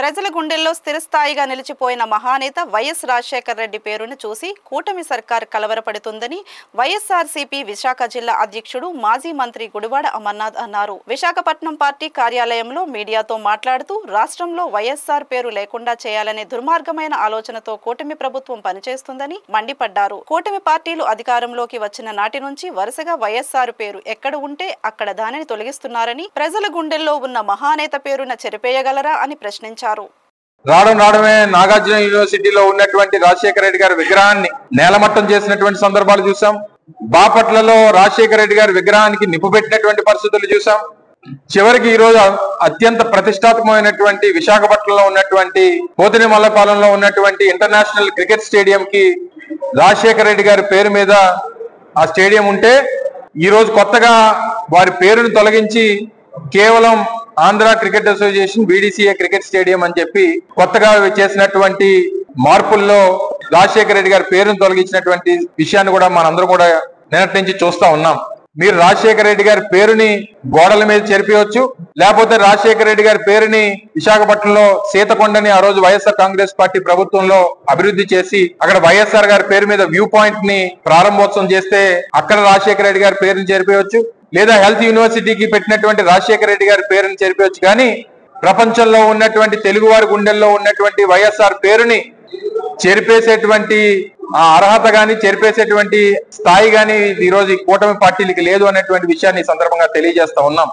ప్రజల గుండెల్లో స్థిరస్థాయిగా నిలిచిపోయిన మహానేత వైఎస్ రాజశేఖర రెడ్డి పేరును చూసి కూటమి సర్కార్ కలవరపడుతుందని వైఎస్ఆర్సీపీ విశాఖ జిల్లా అధ్యక్షుడు మాజీ మంత్రి గుడివాడ అమర్నాథ్ అన్నారు. విశాఖపట్నం పార్టీ కార్యాలయంలో మీడియాతో మాట్లాడుతూ రాష్ట్రంలో వైఎస్ఆర్ పేరు లేకుండా చేయాలనే దుర్మార్గమైన ఆలోచనతో కూటమి ప్రభుత్వం పనిచేస్తుందని మండిపడ్డారు. కూటమి పార్టీలు అధికారంలోకి వచ్చిన నాటి నుంచి వరుసగా వైఎస్ఆర్ పేరు ఎక్కడ ఉంటే అక్కడ దానిని తొలగిస్తున్నారని, ప్రజల గుండెల్లో ఉన్న మహానేత పేరున చెరిపేయగలరా అని ప్రశ్నించారు. రావడమే నాగార్జున యూనివర్సిటీలో ఉన్నటువంటి రాజశేఖర రెడ్డి గారి విగ్రహాన్ని నేలమట్టం చేసినటువంటి సందర్భాలు చూసాం. బాపట్లలో రాజశేఖర రెడ్డి గారి విగ్రహానికి నిప్పు పెట్టినటువంటి పరిస్థితులు చూసాం. చివరికి ఈ రోజు అత్యంత ప్రతిష్టాత్మకమైనటువంటి విశాఖపట్నంలో ఉన్నటువంటి పోతిని మల్లపాలెంలో ఉన్నటువంటి ఇంటర్నేషనల్ క్రికెట్ స్టేడియం కి రాజశేఖర రెడ్డి గారి పేరు మీద ఆ స్టేడియం ఉంటే ఈ రోజు కొత్తగా వారి పేరును తొలగించి కేవలం Andhra cricket association BDCA cricket stadium అని చెప్పి కొత్తగా చేసినటువంటి మార్పుల్లో రాజశేఖర రెడ్డి గారి పేరును తొలగించినటువంటి విషయాన్ని కూడా మనందరం కూడా నిన్నటి నుంచి చూస్తా ఉన్నాం. మీరు రాజశేఖర రెడ్డి గారి పేరుని గోడల మీద చెరిపేయవచ్చు, లేకపోతే రాజశేఖర రెడ్డి గారి పేరుని విశాఖపట్నంలో సీతకొండని ఆ రోజు వైఎస్ఆర్ కాంగ్రెస్ పార్టీ ప్రభుత్వంలో అభివృద్ధి చేసి అక్కడ వైఎస్ఆర్ గారి పేరు మీద వ్యూ పాయింట్ ని ప్రారంభోత్సవం చేస్తే అక్కడ రాజశేఖర రెడ్డి గారి పేరుని చెరిపేయవచ్చు, లేదా హెల్త్ యూనివర్సిటీకి పెట్టినటువంటి రాజశేఖర రెడ్డి గారి పేరుని చెరిపేయవచ్చు. కానీ ప్రపంచంలో ఉన్నటువంటి తెలుగు వారి గుండెల్లో ఉన్నటువంటి వైఎస్ఆర్ పేరుని చెరిపేసేటువంటి ఆ అర్హత గాని చెరిపేసేటువంటి స్థాయి గాని ఈ రోజు కూటమి పార్టీలకి లేదు అనేటువంటి విషయాన్ని ఈ సందర్భంగా తెలియజేస్తా ఉన్నాం.